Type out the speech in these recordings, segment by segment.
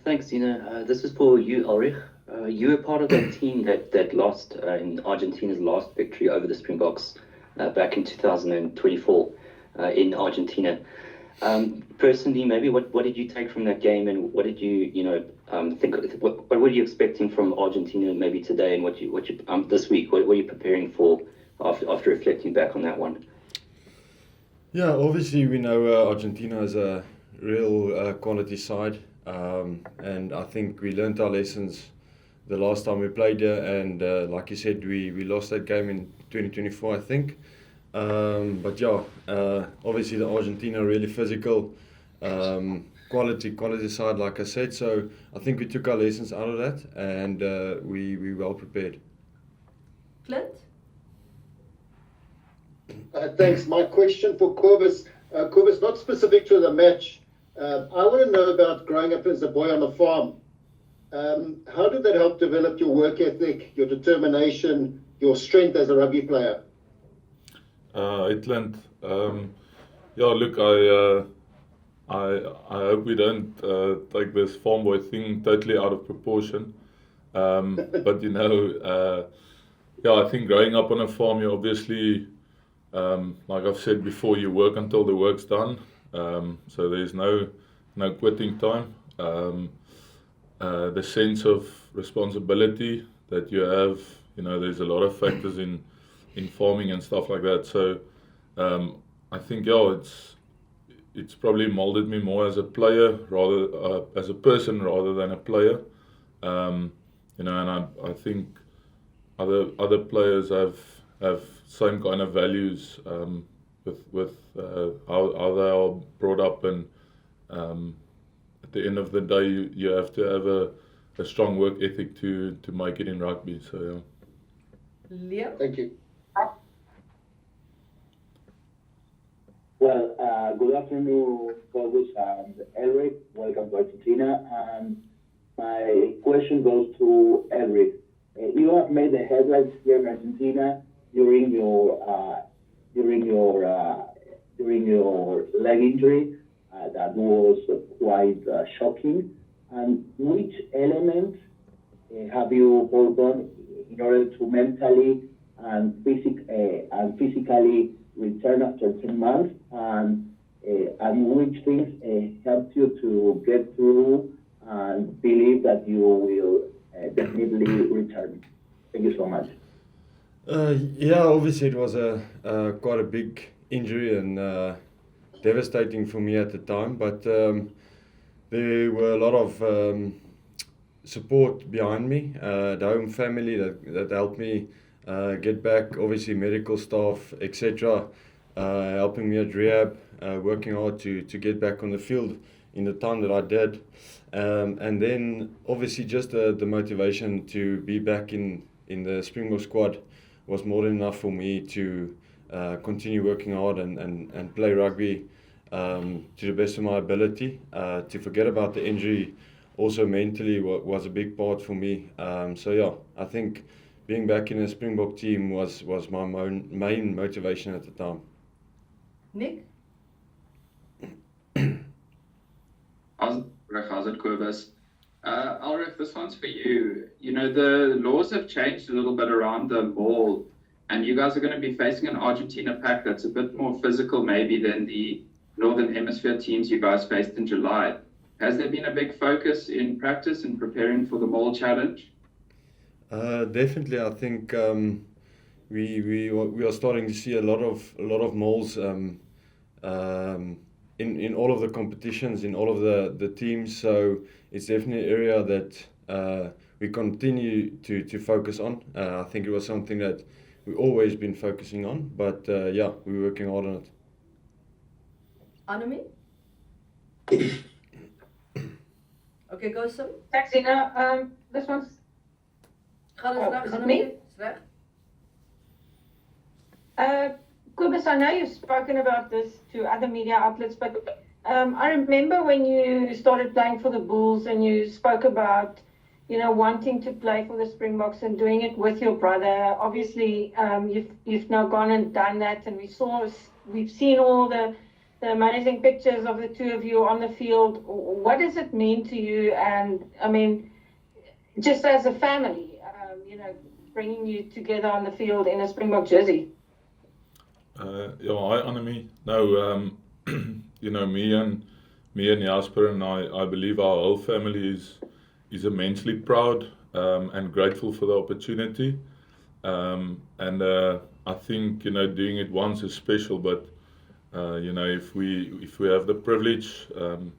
Thanks, Dina. This is for you, Ulrich. You were part of that team that lost in Argentina's last victory over the Springboks back in 2024 in Argentina. Personally, maybe what did you take from that game, and what did you think? What were you expecting from Argentina maybe today, and what you this week? What were you preparing for after reflecting back on that one? Yeah, obviously we know Argentina is a real quality side, and I think we learned our lessons the last time we played here, and like you said, we lost that game in 2024, I think. But yeah, obviously the Argentina really physical, quality side, like I said. So I think we took our lessons out of that, and we well prepared. Clint? Thanks. My question for Corvus, Corvus, not specific to the match. I want to know about growing up as a boy on a farm. How did that help develop your work ethic, your determination, your strength as a rugby player? Clint. Yeah, look, I hope we don't take this farm boy thing totally out of proportion. But yeah, I think growing up on a farm, you obviously, like I've said before, you work until the work's done. So there's no quitting time. The sense of responsibility that you have, there's a lot of factors in farming and stuff like that. So I think it's probably molded me more as a player rather as a person rather than a player. And I think other players have same kind of values with how they are brought up, and at the end of the day you have to have a strong work ethic to make it in rugby. So yeah. Leo? Thank you. Well, good afternoon, Corvus and Elric. Welcome to Argentina. And my question goes to Elric. You have made the headlines here in Argentina during your leg injury. That was quite shocking. And which element have you worked on in order to mentally and physically return after 10 months, and which things helped you to get through and believe that you will definitely return? Thank you so much. Yeah, obviously it was quite a big injury and devastating for me at the time, but there were a lot of support behind me, the home family that helped me get back, obviously medical staff, etc., helping me at rehab, working hard to get back on the field in the time that I did. And then obviously just the motivation to be back in the Springbok squad was more than enough for me to continue working hard and play rugby to the best of my ability. To forget about the injury also mentally was a big part for me. So yeah, I think being back in a Springbok team was my main motivation at the time. Nick? How's it, Corvus? Ulrich, this one's for you. The laws have changed a little bit around the ball, and you guys are going to be facing an Argentina pack that's a bit more physical maybe than the Northern Hemisphere teams you guys faced in July. Has there been a big focus in practice and preparing for the Mole Challenge? Definitely, I think we are starting to see a lot of moles in all of the competitions, in all of the teams. So it's definitely an area that we continue to focus on. I think it was something that we've always been focusing on, but yeah, we're working hard on it. Annemie? Okay, go Sim. Thanks, Zina. This one's Ga de vraag, is it Annemie. me? Is weg. Kobus, I know you've spoken about this to other media outlets, but I remember when you started playing for the Bulls and you spoke about, wanting to play for the Springboks and doing it with your brother. Obviously, you've now gone and done that, and we've seen all the the amazing pictures of the two of you on the field. What does it mean to you? And I mean, just as a family, bringing you together on the field in a Springbok jersey. Hi Annemie. No, me and Jasper and I believe our whole family is immensely proud and grateful for the opportunity. I think doing it once is special, but if we have the privilege and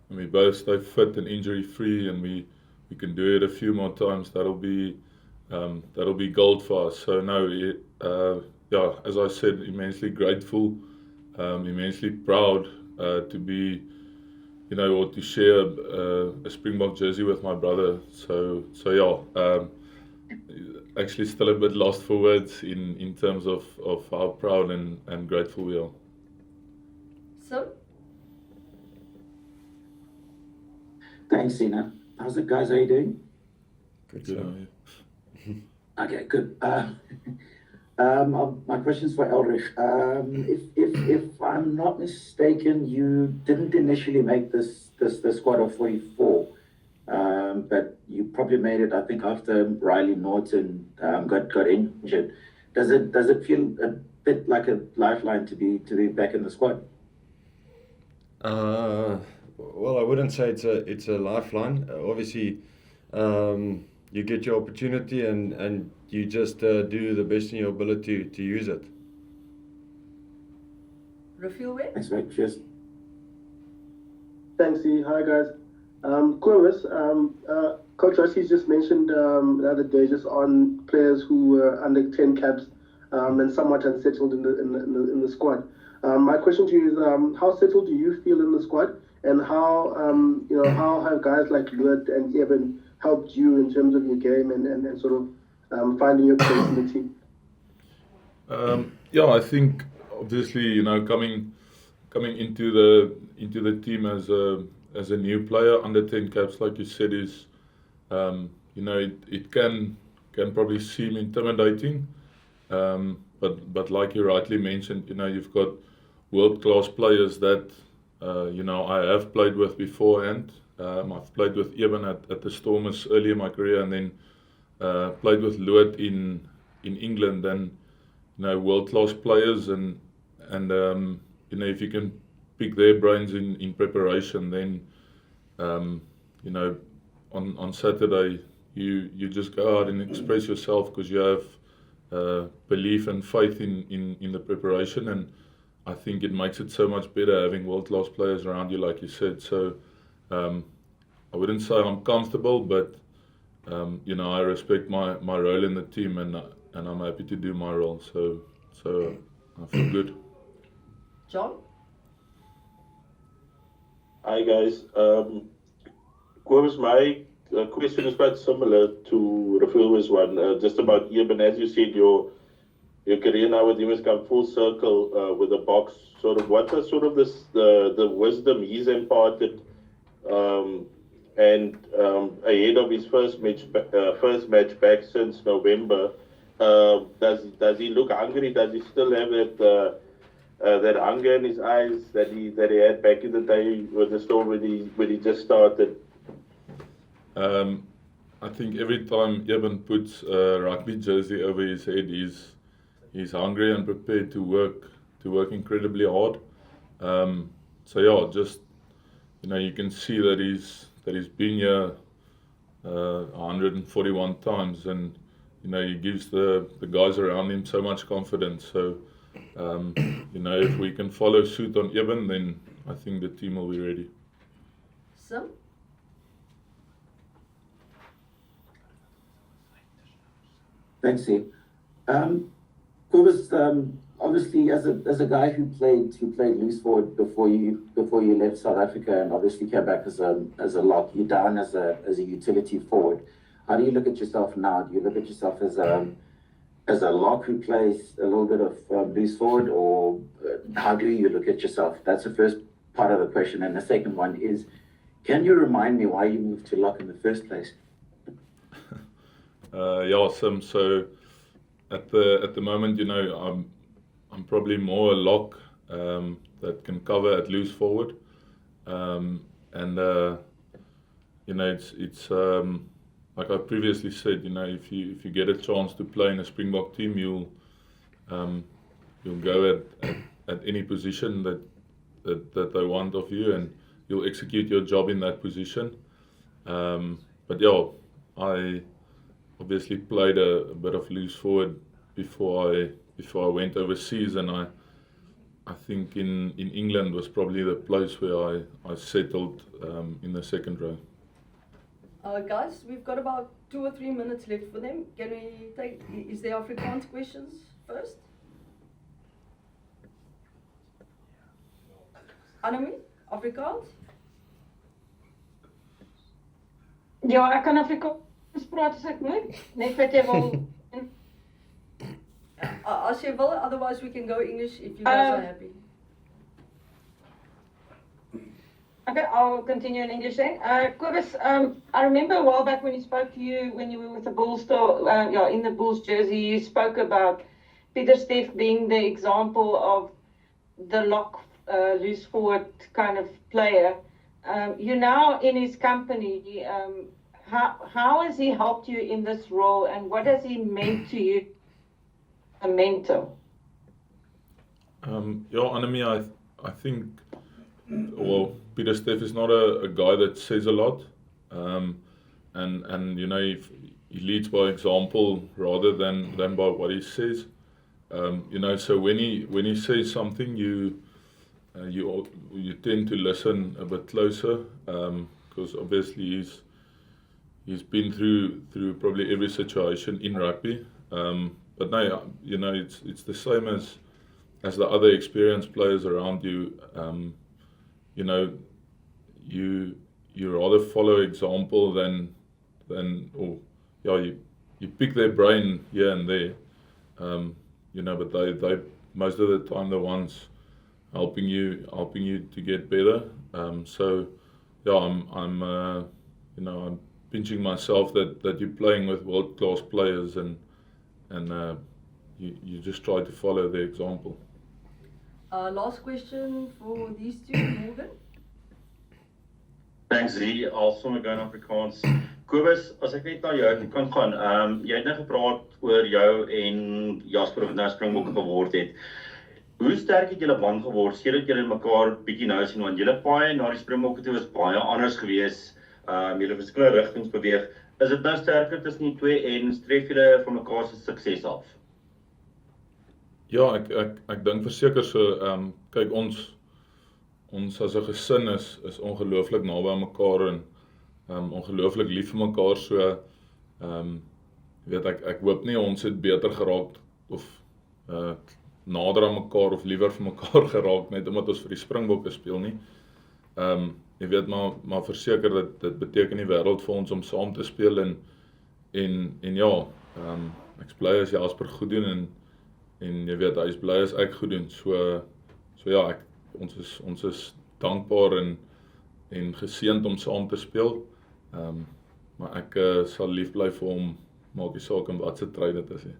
we both stay fit and injury free, and we can do it a few more times, that'll be gold for us. So no, as I said, immensely grateful, immensely proud to be, or to share a Springbok jersey with my brother. So actually still a bit lost for words in terms of how proud and grateful we are. Sim? Thanks, Sina. How's it, guys? How you doing? Good. Good So. on you. Okay, good. My question's for Elrich. If I'm not mistaken, you didn't initially make this squad of 44, but you probably made it, I think, after Riley Norton got injured. Does it feel a bit like a lifeline to be back in the squad? Well, I wouldn't say it's a lifeline. Obviously, you get your opportunity and you just do the best in your ability to use it. Refuel Thanks, mate. Cheers. Thanks, E. Hi, guys. Corvus, Coach Rossi's just mentioned the other day just on players who were under 10 caps and somewhat unsettled in the squad. My question to you is, how settled do you feel in the squad, and how how have guys like Luat and Evan helped you in terms of your game and sort of finding your place in the team? I think obviously coming into the team as a new player under 10 caps, like you said, is it can probably seem intimidating, but like you rightly mentioned, you've got world-class players that I have played with beforehand. I've played with Evan at the Stormers early in my career, and then played with Luat in England, and world-class players, and if you can pick their brains in preparation, then on Saturday you just go out and express yourself because you have belief and faith in the preparation, and I think it makes it so much better having world-class players around you, like you said. So I wouldn't say I'm comfortable, but I respect my role in the team, and I'm happy to do my role. So I feel good. John? Hi guys. Corvus, my question is quite similar to Rafael's one, just about Eben. As you said, your career now with him has come full circle with the Boks. Sort of, what was sort of the wisdom he's imparted, and ahead of his first match back since November, does he look hungry? Does he still have that hunger in his eyes that he had back in the day with the Storm when he just started? I think every time Eben puts a rugby jersey over his head, he's hungry and prepared to work incredibly hard. Just you can see that he's been here 141 times, and he gives the guys around him so much confidence. So if we can follow suit on Eben, then I think the team will be ready. Sim? Thanks, Steve. Corvus, obviously, as a guy who played loose forward before you left South Africa, and obviously came back as a lock, you're down as a utility forward. How do you look at yourself now? Do you look at yourself as a lock who plays a little bit of loose forward, or how do you look at yourself? That's the first part of the question. And the second one is, can you remind me why you moved to lock in the first place? Sim. So at the moment, I'm probably more a lock that can cover at loose forward. You know, it's like I previously said, you know, if you get a chance to play in a Springbok team, you'll go at any position that they want of you, and you'll execute your job in that position. But yeah, I obviously played a bit of loose forward before I went overseas, and I think in England was probably the place where I settled in the second row. Guys, we've got about 2 or 3 minutes left for them. Can we take, is there Afrikaans questions first? Annemie, Afrikaans? Ja, ek kan Afrikaans praat as ek moet. Net wat jy wil. As jy wil, otherwise we can go English if you guys are happy. Okay, I'll continue in English then. Kobus, I remember a while back when he spoke to you when you were with the Bulls, in the Bulls jersey, you spoke about Pieter-Steph being the example of the lock, loose forward kind of player. You're now in his company. How has he helped you in this role, and what has he meant to you, a mentor? Annemie, I think, well, Pieter-Steph is not a guy that says a lot, and you know, he leads by example rather than by what he says. You know, so when he says something, you tend to listen a bit closer, because obviously he's been through probably every situation in rugby. But no, you know, it's the same as the other experienced players around you. You know, you rather follow example than you pick their brain here and there. You know, but they most of the time the ones helping you to get better. So yeah, I'm you know, I'm pinching myself that you're playing with world-class players, and you just try to follow their example. Last question for these two, Morgan. Thanks, Z. I'll sommer go in Afrikaans. Kobus, as ek net na jou kan gaan, jy het nou gepraat oor jou en Jasper wat nou Springbok geword het. Hoe sterk het julle band geword sedert julle mekaar bietjie nou sien, want julle paai na die Springbokke toe was baie anders geweest. Julle verskillende rigtings beweeg. Is dit nou sterker tussen die twee en streef julle van mekaar se sukses af? Ja, ek dink verseker so. Kyk, ons as 'n gesin is ongelooflik naby aan mekaar en ongelooflik lief vir mekaar. So weet ek hoop nie ons het beter geraak of nader aan mekaar of liewer vir mekaar geraak net omdat ons vir die Springbokke speel nie. Jy weet maar verseker dit beteken die wêreld vir ons om saam te speel en ja, ek's bly as Jasper goed doen en jy weet hy is bly as ek goed doen. So ja, ons is dankbaar en geseënd om saam te speel. Maar ek sal lief bly vir hom, maak nie saak in wat se tyd dit is nie.